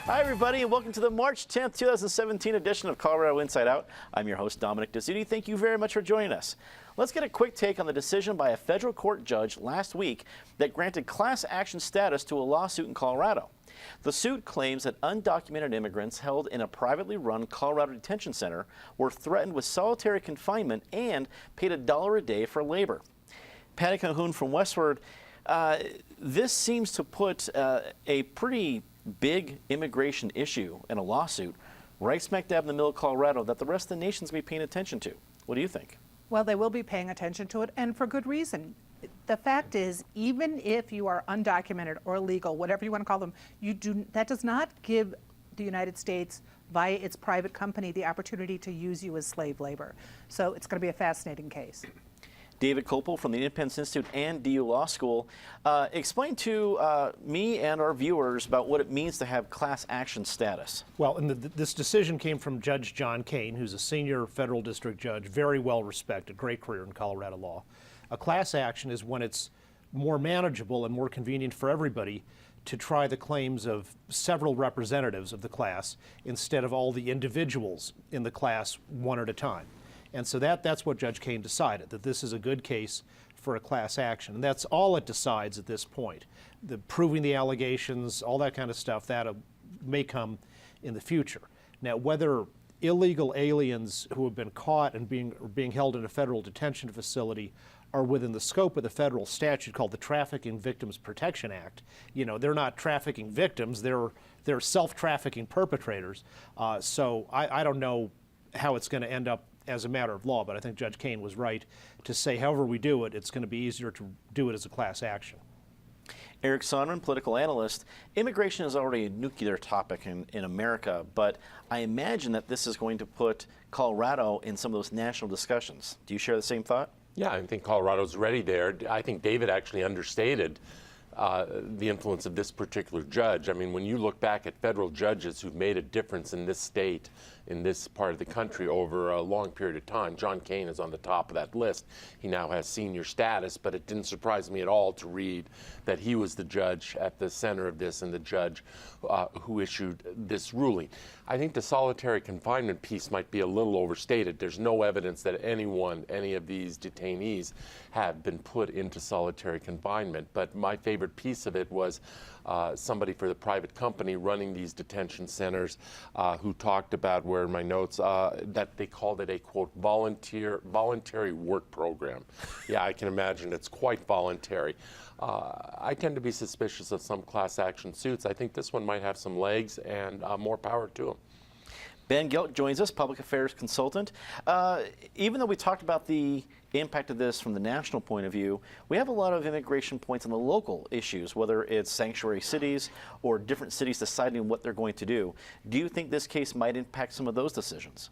Hi, everybody, and welcome to the March 10th, 2017 edition of Colorado Inside Out. I'm your host, Dominic Dezzutti. Thank you very much for joining us. Let's get a quick take on the decision by a federal court judge last week that granted class action status to a lawsuit in Colorado. The suit claims that undocumented immigrants held in a privately run Colorado detention center were threatened with solitary confinement and paid $1 a day for labor. Patty Cahoon from Westward, this seems to put a pretty big immigration issue and a lawsuit right smack dab in the middle of Colorado that the rest of the nation's going to be paying attention to. What do you think? Well, they will be paying attention to it, and for good reason. The fact is, even if you are undocumented or illegal, whatever you want to call them, that does not give the United States, via its private company, the opportunity to use you as slave labor. So it's going to be a fascinating case. David Kopel from the Independence Institute and DU Law School. Explain to me and our viewers about what it means to have class action status. Well, and this decision came from Judge John Kane, who's a senior federal district judge, very well respected, great career in Colorado law. A class action is when it's more manageable and more convenient for everybody to try the claims of several representatives of the class instead of all the individuals in the class one at a time. And so that's what Judge Kane decided, that this is a good case for a class action. And that's all it decides at this point. Proving the allegations, all that kind of stuff, that may come in the future. Now, whether illegal aliens who have been caught and being held in a federal detention facility are within the scope of the federal statute called the Trafficking Victims Protection Act, they're not trafficking victims, they're self-trafficking perpetrators. So I don't know how it's going to end up as a matter of law, but I think Judge Kane was right to say however we do it, it's going to be easier to do it as a class action. Eric Sonderman, political analyst. Immigration is already a nuclear topic in America, but I imagine that this is going to put Colorado in some of those national discussions. Do you share the same thought? Yeah, I think Colorado's ready there. I think David actually understated the influence of this particular judge. I mean, when you look back at federal judges who've made a difference in this state, in this part of the country over a long period of time, John Kane is on the top of that list. He now has senior status, but it didn't surprise me at all to read that he was the judge at the center of this and the judge who issued this ruling. I think the solitary confinement piece might be a little overstated. There's no evidence that any of these detainees have been put into solitary confinement, but my favorite piece of it was somebody for the private company running these detention centers who talked about, where in my notes, that they called it a, quote, voluntary work program. Yeah, I can imagine it's quite voluntary. I tend to be suspicious of some class action suits. I think this one might have some legs, and more power to them. Ben Gelt joins us, public affairs consultant. Even though we talked about the impact of this from the national point of view, we have a lot of immigration points on the local issues, whether it's sanctuary cities or different cities deciding what they're going to do. Do you think this case might impact some of those decisions?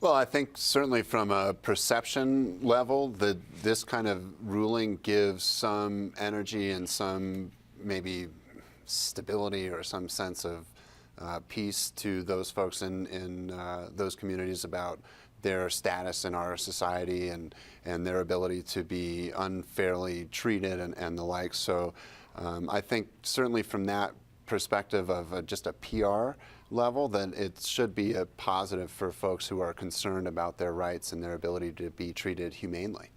Well, I think certainly from a perception level, this kind of ruling gives some energy and some maybe stability or some sense of peace to those folks in those communities about their status in our society and their ability to be unfairly treated and the like. So I think certainly from that perspective of just a PR level, then it should be a positive for folks who are concerned about their rights and their ability to be treated humanely.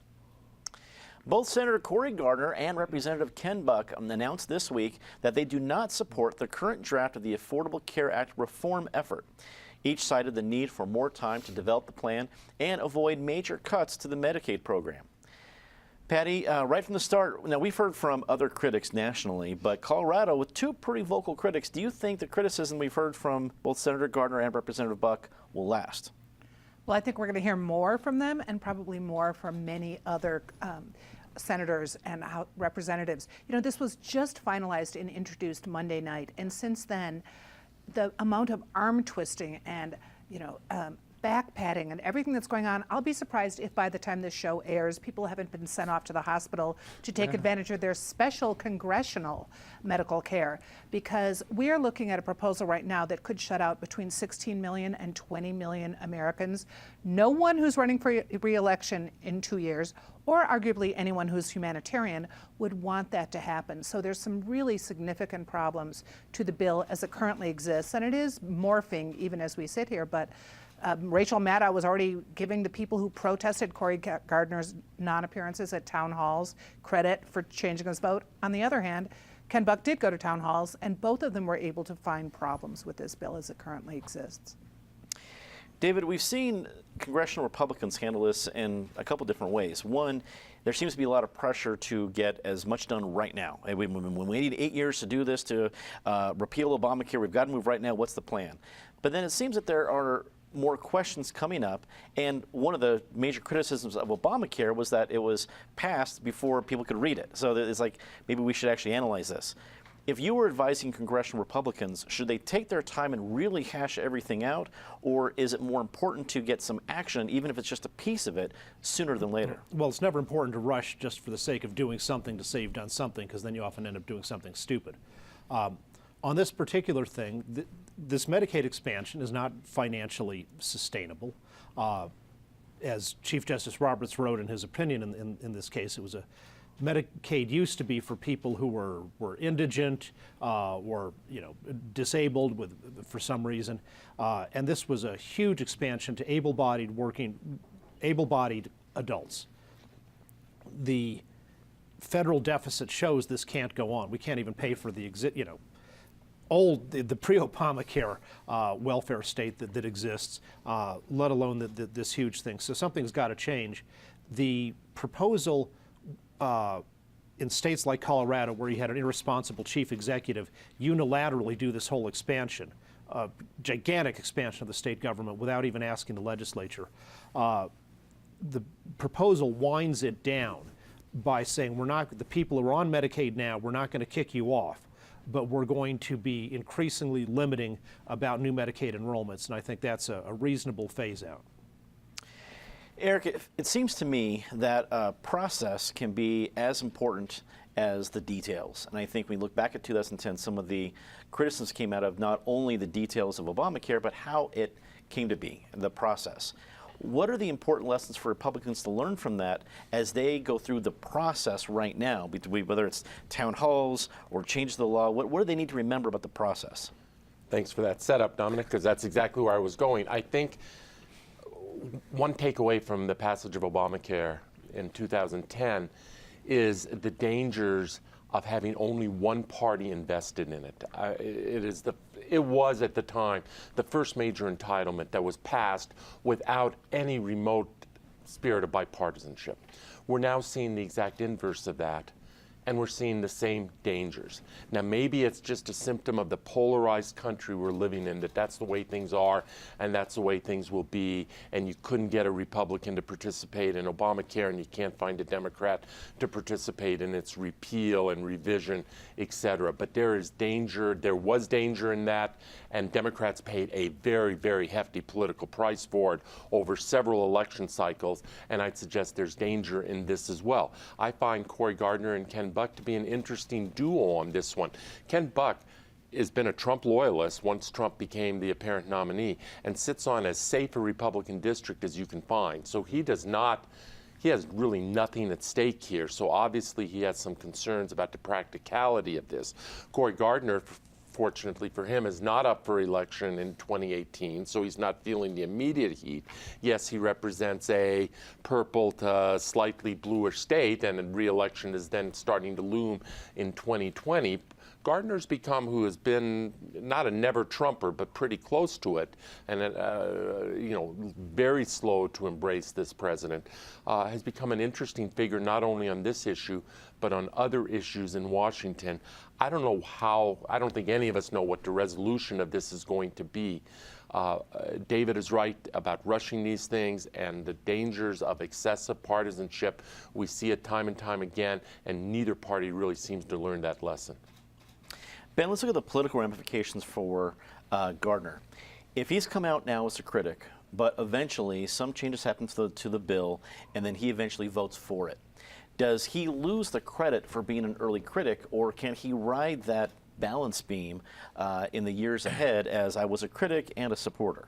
Both Senator Cory Gardner and Representative Ken Buck announced this week that they do not support the current draft of the Affordable Care Act reform effort. Each cited the need for more time to develop the plan and avoid major cuts to the Medicaid program. Patty, right from the start, now we've heard from other critics nationally, but Colorado, with two pretty vocal critics, do you think the criticism we've heard from both Senator Gardner and Representative Buck will last? Well, I think we're going to hear more from them, and probably more from many other senators and representatives. You know, this was just finalized and introduced Monday night, and since then, the amount of arm twisting and, you know, back patting and everything that's going on, I'll be surprised if by the time this show airs, people haven't been sent off to the hospital to take advantage of their special congressional medical care, because we are looking at a proposal right now that could shut out between 16 million and 20 million Americans. No one who's running for re-election in 2 years, or arguably anyone who's humanitarian, would want that to happen. So there's some really significant problems to the bill as it currently exists, and it is morphing even as we sit here, but Rachel Maddow was already giving the people who protested Cory Gardner's non-appearances at town halls credit for changing his vote. On the other hand, Ken Buck did go to town halls, and both of them were able to find problems with this bill as it currently exists. David, we've seen congressional Republicans handle this in a couple different ways. One, there seems to be a lot of pressure to get as much done right now. When we need 8 years to do this, to repeal Obamacare, we've got to move right now. What's the plan? But then it seems that there are more questions coming up, and one of the major criticisms of Obamacare was that it was passed before people could read it. So it's like, maybe we should actually analyze this. If you were advising congressional Republicans, should they take their time and really hash everything out, or is it more important to get some action, even if it's just a piece of it, sooner than later? Well, it's never important to rush just for the sake of doing something to say you've done something, because then you often end up doing something stupid. On this particular thing, this Medicaid expansion is not financially sustainable. As Chief Justice Roberts wrote in his opinion in this case, it was Medicaid used to be for people who were indigent, or disabled for some reason, and this was a huge expansion to able-bodied adults. The federal deficit shows this can't go on. We can't even pay for the the pre-Obamacare welfare state that exists, let alone this huge thing. So something's got to change. The proposal in states like Colorado, where you had an irresponsible chief executive unilaterally do this whole expansion, gigantic expansion of the state government without even asking the legislature, the proposal winds it down by saying the people who are on Medicaid now, we're not going to kick you off, but we're going to be increasingly limiting about new Medicaid enrollments, and I think that's a reasonable phase out. Eric, it seems to me that a process can be as important as the details. And I think when we look back at 2010, some of the criticisms came out of not only the details of Obamacare, but how it came to be, the process. What are the important lessons for Republicans to learn from that as they go through the process right now, whether it's town halls or change to the law? What do they need to remember about the process? Thanks for that setup, Dominic, because that's exactly where I was going. I think one takeaway from the passage of Obamacare in 2010 is the dangers of having only one party invested in it. It was at the time the first major entitlement that was passed without any remote spirit of bipartisanship. We're now seeing the exact inverse of that, and we're seeing the same dangers. Now, maybe it's just a symptom of the polarized country we're living in, that's the way things are, and that's the way things will be, and you couldn't get a Republican to participate in Obamacare, and you can't find a Democrat to participate in its repeal and revision, et cetera. But there was danger in that, and Democrats paid a very, very hefty political price for it over several election cycles, and I'd suggest there's danger in this as well. I find Cory Gardner and Ken Buck to be an interesting duo on this one. Ken Buck has been a Trump loyalist once Trump became the apparent nominee, and sits on as safe a Republican district as you can find. So he has really nothing at stake here. So obviously he has some concerns about the practicality of this. Cory Gardner, fortunately for him, is not up for election in 2018, so he's not feeling the immediate heat. Yes, he represents a purple to slightly bluish state, and re-election is then starting to loom in 2020. Gardner's become who has been not a never-Trumper, but pretty close to it, and very slow to embrace this president, has become an interesting figure not only on this issue, but on other issues in Washington. I don't think any of us know what the resolution of this is going to be. David is right about rushing these things and the dangers of excessive partisanship. We see it time and time again, and neither party really seems to learn that lesson. Ben, let's look at the political ramifications for Gardner. If he's come out now as a critic, but eventually some changes happen to the bill, and then he eventually votes for it, does he lose the credit for being an early critic, or can he ride that balance beam in the years ahead as I was a critic and a supporter?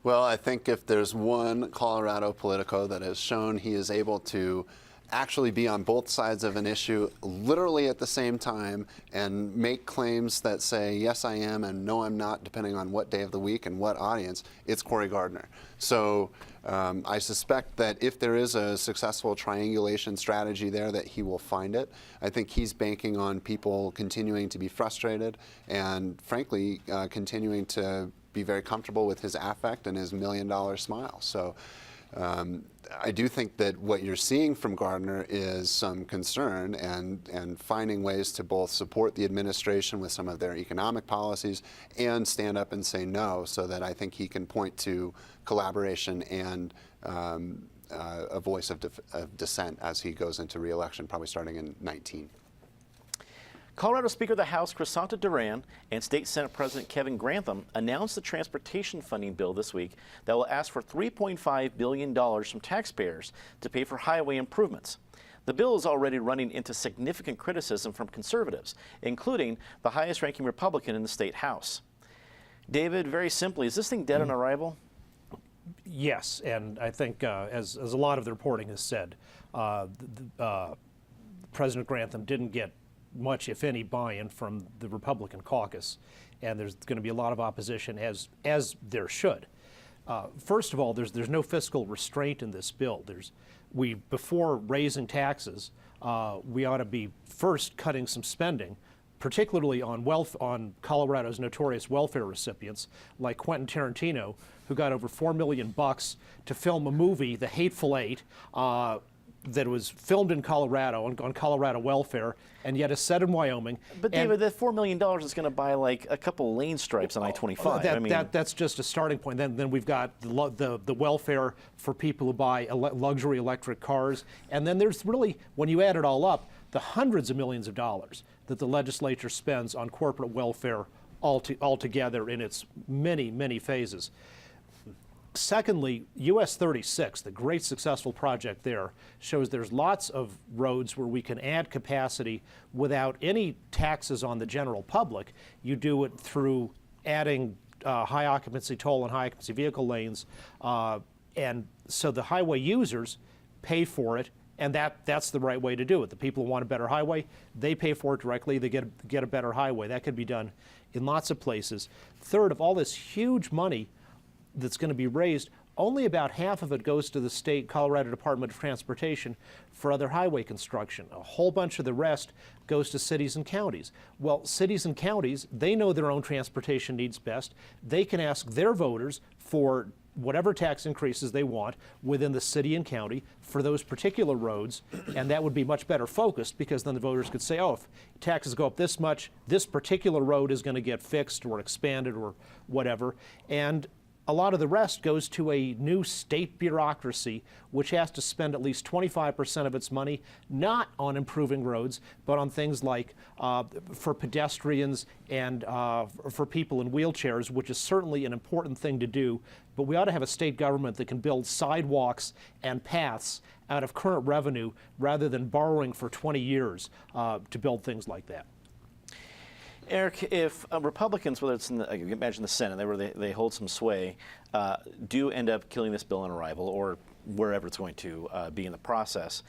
Well, I think if there's one Colorado politico that has shown he is able to actually be on both sides of an issue literally at the same time and make claims that say, yes, I am, and no, I'm not, depending on what day of the week and what audience, it's Cory Gardner. So I suspect that if there is a successful triangulation strategy there, that he will find it. I think he's banking on people continuing to be frustrated and, frankly, continuing to be very comfortable with his affect and his $1 million smile. So I do think that what you're seeing from Gardner is some concern and finding ways to both support the administration with some of their economic policies and stand up and say no, so that I think he can point to collaboration and a voice of dissent as he goes into re-election, probably starting in 19. Colorado Speaker of the House Crisanta Duran and State Senate President Kevin Grantham announced the transportation funding bill this week that will ask for $3.5 billion from taxpayers to pay for highway improvements. The bill is already running into significant criticism from conservatives, including the highest-ranking Republican in the state House. David, very simply, is this thing dead on arrival? Yes, and I think, as a lot of the reporting has said, President Grantham didn't get much, if any, buy-in from the Republican caucus, and there's going to be a lot of opposition, as there should. First of all, there's no fiscal restraint in this bill. Before raising taxes, we ought to be first cutting some spending, particularly on Colorado's notorious welfare recipients, like Quentin Tarantino, who got over $4 million to film a movie, The Hateful Eight, that was filmed in Colorado on Colorado welfare, and yet is set in Wyoming. But David, that $4 million is going to buy like a couple lane stripes on I-25. That's just a starting point. Then we've got the welfare for people who buy luxury electric cars, and then there's really, when you add it all up, the hundreds of millions of dollars that the legislature spends on corporate welfare altogether in its many, many phases. Secondly, US 36, the great successful project there, shows there's lots of roads where we can add capacity without any taxes on the general public. You do it through adding high occupancy toll and high occupancy vehicle lanes, and so the highway users pay for it, and that's the right way to do it. The people who want a better highway, they pay for it directly, they get a better highway. That could be done in lots of places. Third, of all this huge money that's going to be raised, only about half of it goes to the state Colorado Department of Transportation for other highway construction. A whole bunch of the rest goes to cities and counties. Well, cities and counties, they know their own transportation needs best. They can ask their voters for whatever tax increases they want within the city and county for those particular roads, and that would be much better focused, because then the voters could say, oh, if taxes go up this much, this particular road is going to get fixed or expanded or whatever. And a lot of the rest goes to a new state bureaucracy, which has to spend at least 25% of its money not on improving roads, but on things like for pedestrians and for people in wheelchairs, which is certainly an important thing to do. But we ought to have a state government that can build sidewalks and paths out of current revenue rather than borrowing for 20 years to build things like that. Eric, if Republicans, whether it's in the, imagine the Senate, they hold some sway, do end up killing this bill on arrival or wherever it's going to be in the process,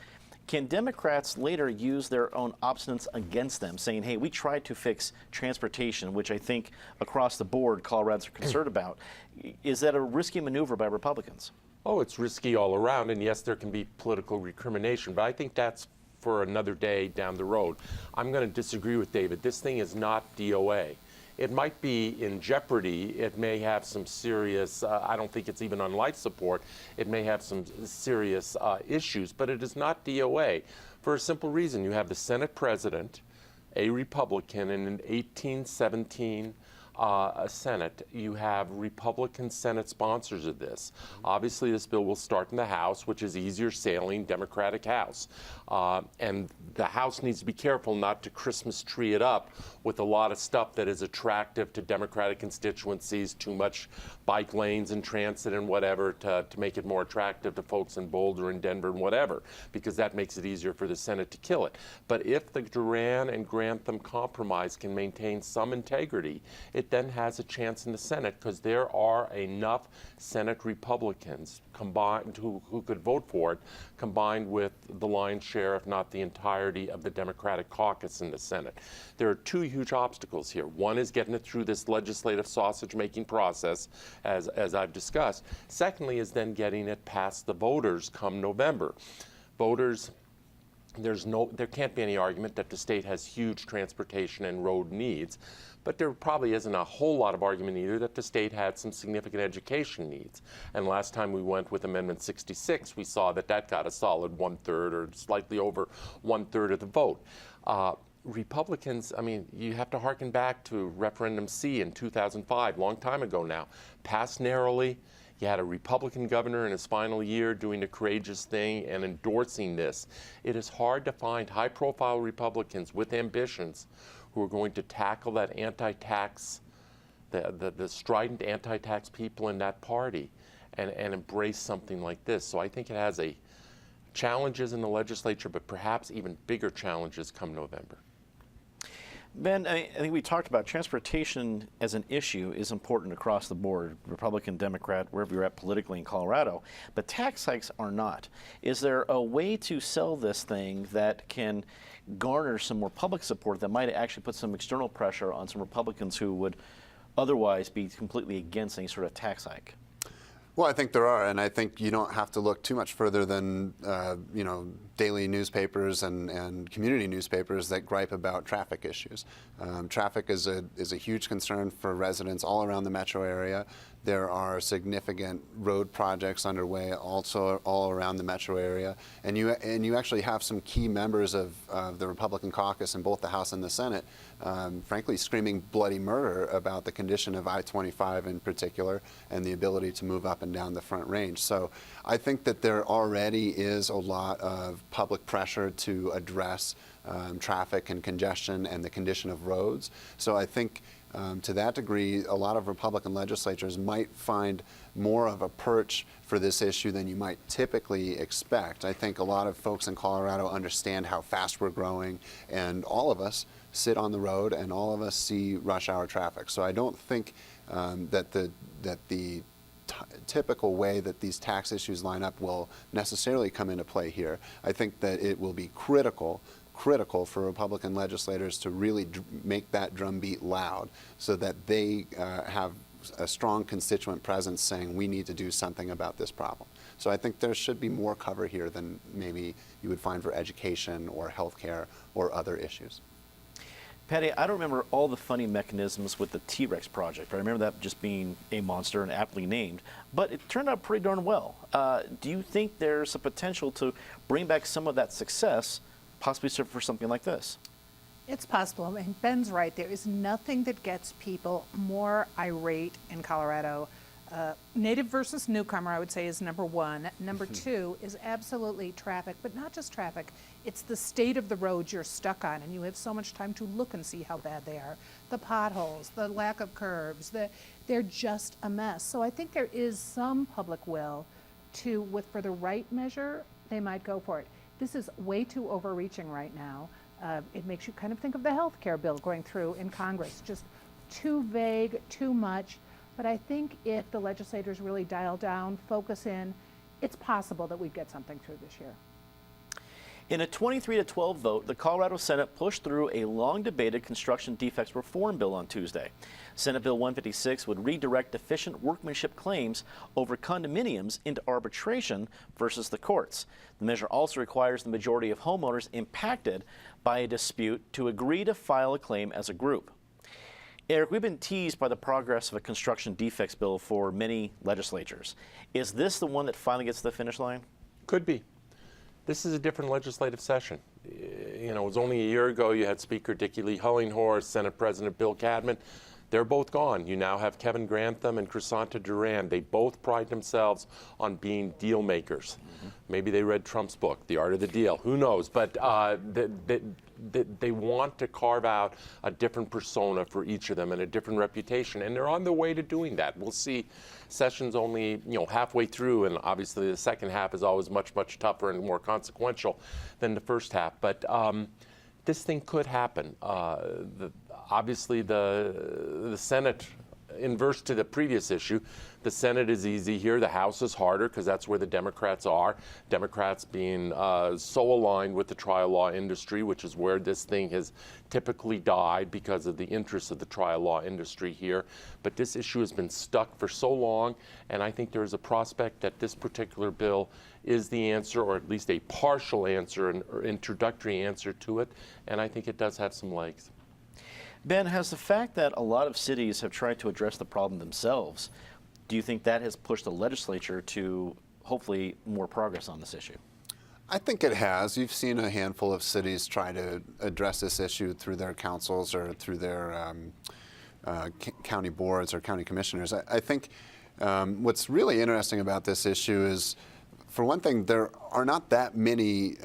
can Democrats later use their own obstinance against them, saying, hey, we tried to fix transportation, which I think across the board Coloradans are concerned about? Is that a risky maneuver by Republicans? Oh, it's risky all around, and yes, there can be political recrimination, but I think that's for another day down the road. I'm going to disagree with David. This thing is not DOA. It might be in jeopardy. It may have some serious, I don't think it's even on life support. It may have some serious issues, but it is not DOA for a simple reason. You have the Senate president, a Republican, in an 1817 Senate, you have Republican Senate sponsors of this. Obviously, this bill will start in the House, which is easier sailing, Democratic House. And the House needs to be careful not to Christmas tree it up with a lot of stuff that is attractive to Democratic constituencies, too much bike lanes and transit and whatever to make it more attractive to folks in Boulder and Denver and whatever, because that makes it easier for the Senate to kill it. But if the Duran and Grantham compromise can maintain some integrity, it then has a chance in the Senate, because there are enough Senate Republicans combined who could vote for it, combined with the lion's share, if not the entirety, of the Democratic caucus in the Senate. There are two huge obstacles here. One is getting it through this legislative sausage-making process, as I've discussed. Secondly is then getting it past the voters come November. Voters, there can't be any argument that the state has huge transportation and road needs, but there probably isn't a whole lot of argument either that the state had some significant education needs. And last time we went with Amendment 66, we saw that got a solid 1/3 or slightly over 1/3 of the vote. Republicans, I mean, you have to harken back to Referendum C in 2005, long time ago now, passed narrowly. You had a Republican governor in his final year doing a courageous thing and endorsing this. It is hard to find high-profile Republicans with ambitions who are going to tackle that anti-tax, the strident anti-tax people in that party and embrace something like this. So I think it has challenges in the legislature, but perhaps even bigger challenges come November. Ben, I think we talked about transportation as an issue is important across the board, Republican, Democrat, wherever you're at politically in Colorado, but tax hikes are not. Is there a way to sell this thing that can garner some more public support that might actually put some external pressure on some Republicans who would otherwise be completely against any sort of tax hike? Well, I think there are, and I think you don't have to look too much further than daily newspapers and community newspapers that gripe about traffic issues. Traffic is a huge concern for residents all around the metro area. There are significant road projects underway also all around the metro area, and you actually have some key members of the Republican caucus in both the House and the Senate, frankly, screaming bloody murder about the condition of I-25 in particular and the ability to move up and down the Front Range. So I think that there already is a lot of public pressure to address traffic and congestion and the condition of roads. So I think to that degree, a lot of Republican legislatures might find more of a perch for this issue than you might typically expect. I think a lot of folks in Colorado understand how fast we're growing, and all of us sit on the road and all of us see rush hour traffic. So I don't think that the typical way that these tax issues line up will necessarily come into play here. I think that it will be critical for Republican legislators to really make that drumbeat loud so that they have a strong constituent presence saying we need to do something about this problem. So I think there should be more cover here than maybe you would find for education or healthcare or other issues. Patty, I don't remember all the funny mechanisms with the T-Rex project, but I remember that just being a monster and aptly named, but it turned out pretty darn well. Do you think there's a potential to bring back some of that success, possibly for something like this? It's possible, and Ben's right. There is nothing that gets people more irate in Colorado. Native versus newcomer, I would say, is number one. Number two is absolutely traffic, but not just traffic. It's the state of the roads you're stuck on, and you have so much time to look and see how bad they are. The potholes, the lack of curbs, they're just a mess. So I think there is some public will to, for the right measure, they might go for it. This is way too overreaching right now. It makes you kind of think of the health care bill going through in Congress, just too vague, too much. But I think if the legislators really dial down, focus in, it's possible that we'd get something through this year. In a 23-12 vote, the Colorado Senate pushed through a long-debated construction defects reform bill on Tuesday. Senate Bill 156 would redirect deficient workmanship claims over condominiums into arbitration versus the courts. The measure also requires the majority of homeowners impacted by a dispute to agree to file a claim as a group. Eric, we've been teased by the progress of a construction defects bill for many legislatures. Is this the one that finally gets to the finish line? Could be. This is a different legislative session. You know, it was only a year ago you had Speaker Dickie Lee Hullinghorst, Senate President Bill Cadman. They're both gone. You now have Kevin Grantham and Crisanta Duran. They both pride themselves on being deal makers. Maybe they read Trump's book, The Art of the Deal. Who knows? But they want to carve out a different persona for each of them and a different reputation, and they're on their way to doing that. We'll see. Session's only halfway through, and obviously the second half is always much, much tougher and more consequential than the first half. But this thing could happen. Obviously, the Senate, inverse to the previous issue, the Senate is easy here. The House is harder because that's where the Democrats are. Democrats being so aligned with the trial law industry, which is where this thing has typically died because of the interests of the trial law industry here. But this issue has been stuck for so long, and I think there is a prospect that this particular bill is the answer, or at least a partial answer, an introductory answer to it, and I think it does have some legs. Ben, has the fact that a lot of cities have tried to address the problem themselves, do you think that has pushed the legislature to hopefully more progress on this issue? I think it has. You've seen a handful of cities try to address this issue through their councils or through their county boards or county commissioners. I think what's really interesting about this issue is, for one thing, there are not that many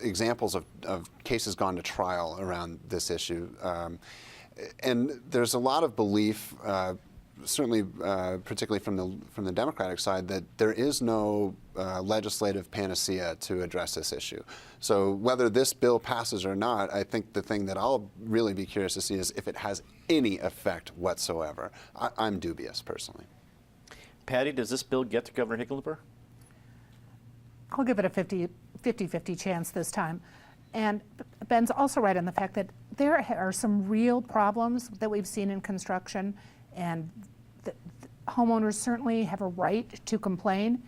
examples of cases gone to trial around this issue. And there's a lot of belief, certainly particularly from the Democratic side, that there is no legislative panacea to address this issue. So whether this bill passes or not, I think the thing that I'll really be curious to see is if it has any effect whatsoever. I'm dubious, personally. Patty, does this bill get to Governor Hickenlooper? I'll give it a 50-50 chance this time. And Ben's also right on the fact that there are some real problems that we've seen in construction, and the homeowners certainly have a right to complain.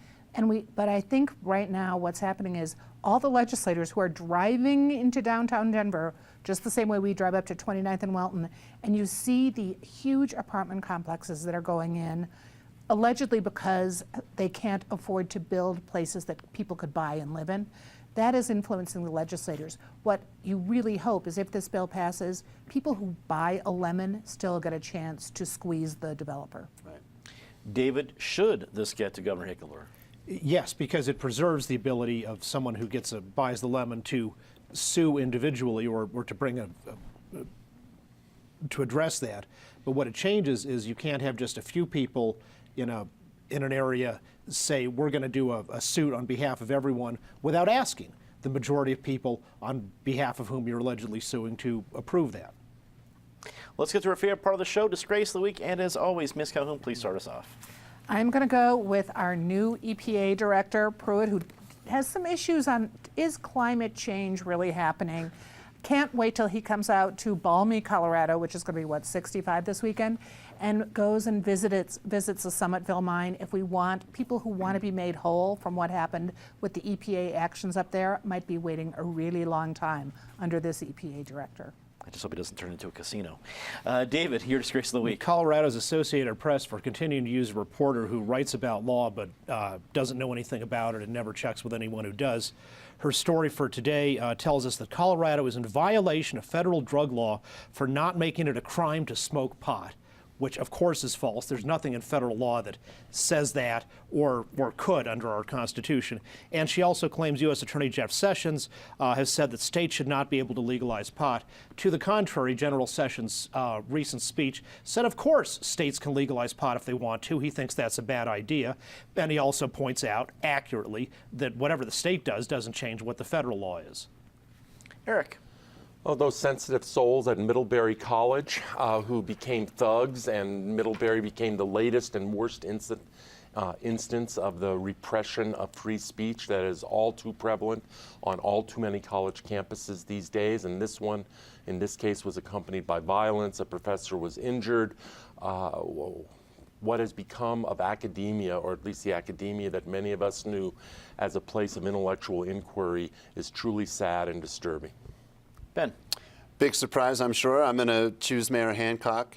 But I think right now what's happening is all the legislators who are driving into downtown Denver, just the same way we drive up to 29th and Welton, and you see the huge apartment complexes that are going in, allegedly because they can't afford to build places that people could buy and live in. That is influencing the legislators. What you really hope is if this bill passes, people who buy a lemon still get a chance to squeeze the developer. Right. David, should this get to Governor Hickenlooper? Yes, because it preserves the ability of someone who buys the lemon to sue individually or to bring to address that. But what it changes is you can't have just a few people in an area say, we're going to do a suit on behalf of everyone without asking the majority of people on behalf of whom you're allegedly suing to approve that. Let's get to our favorite part of the show, Disgrace of the Week. And as always, Ms. Calhoun, please start us off. I'm going to go with our new EPA director, Pruitt, who has some issues on, is climate change really happening? Can't wait till he comes out to balmy Colorado, which is going to be, 65 this weekend, and goes and visits the Summitville mine. If we want people who want to be made whole from what happened with the EPA actions up there, might be waiting a really long time under this EPA director. I just hope it doesn't turn into a casino. David, your Disgrace of the Week. Colorado's Associated Press for continuing to use a reporter who writes about law but doesn't know anything about it and never checks with anyone who does. Her story for today tells us that Colorado is in violation of federal drug law for not making it a crime to smoke pot, which of course is false. There's nothing in federal law that says that or could under our Constitution. And she also claims U.S. Attorney Jeff Sessions has said that states should not be able to legalize pot. To the contrary, General Sessions' recent speech said, of course, states can legalize pot if they want to. He thinks that's a bad idea. And he also points out accurately that whatever the state does doesn't change what the federal law is. Eric. Oh, those sensitive souls at Middlebury College who became thugs, and Middlebury became the latest and worst instance of the repression of free speech that is all too prevalent on all too many college campuses these days. And this one, in this case, was accompanied by violence. A professor was injured. What has become of academia, or at least the academia that many of us knew as a place of intellectual inquiry, is truly sad and disturbing. Ben. Big surprise, I'm sure. I'm going to choose Mayor Hancock.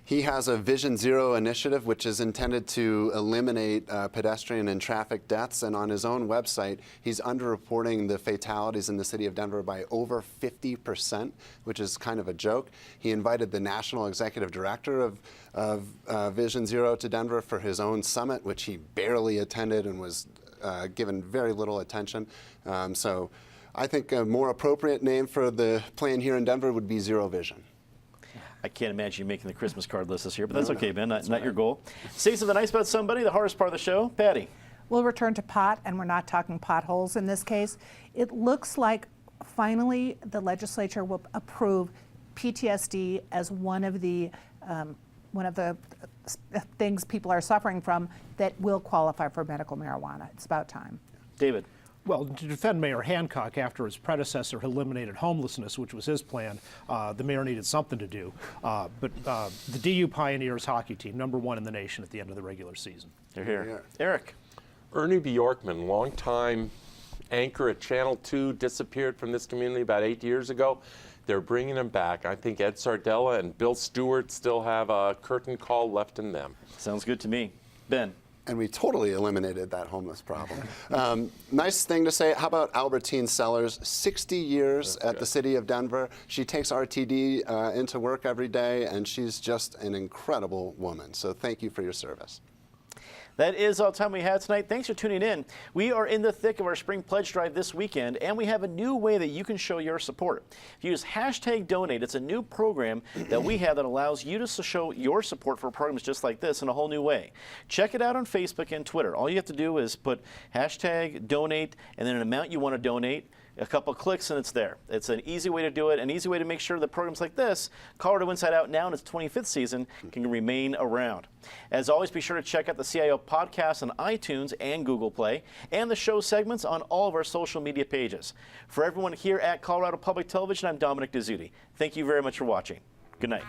He has a Vision Zero initiative, which is intended to eliminate pedestrian and traffic deaths. And on his own website, he's underreporting the fatalities in the city of Denver by over 50%, which is kind of a joke. He invited the national executive director of Vision Zero to Denver for his own summit, which he barely attended and was given very little attention. So I think a more appropriate name for the plan here in Denver would be Zero Vision. I can't imagine you making the Christmas card list this year, but that's okay, Ben. Not your goal. Say something nice about somebody, the hardest part of the show. Patty. We'll return to pot, and we're not talking potholes in this case. It looks like finally the legislature will approve PTSD as one of the things people are suffering from that will qualify for medical marijuana. It's about time. David. Well, to defend Mayor Hancock after his predecessor eliminated homelessness, which was his plan, the mayor needed something to do. But the DU Pioneers hockey team, #1 in the nation at the end of the regular season. They're here. Eric. Ernie Bjorkman, longtime anchor at Channel 2, disappeared from this community about 8 years ago. They're bringing him back. I think Ed Sardella and Bill Stewart still have a curtain call left in them. Sounds good to me. Ben. And we totally eliminated that homeless problem. Nice thing to say, how about Albertine Sellers, 60 years at the city of Denver. She takes RTD into work every day, and she's just an incredible woman. So thank you for your service. That is all the time we have tonight. Thanks for tuning in. We are in the thick of our spring pledge drive this weekend, and we have a new way that you can show your support. If you use #donate, it's a new program that we have that allows you to show your support for programs just like this in a whole new way. Check it out on Facebook and Twitter. All you have to do is put #donate and then an amount you want to donate. A couple clicks and it's there. It's an easy way to do it, an easy way to make sure that programs like this, Colorado Inside Out now in its 25th season, can remain around. As always, be sure to check out the CIO podcast on iTunes and Google Play, and the show segments on all of our social media pages. For everyone here at Colorado Public Television, I'm Dominic Dezzutti. Thank you very much for watching. Good night.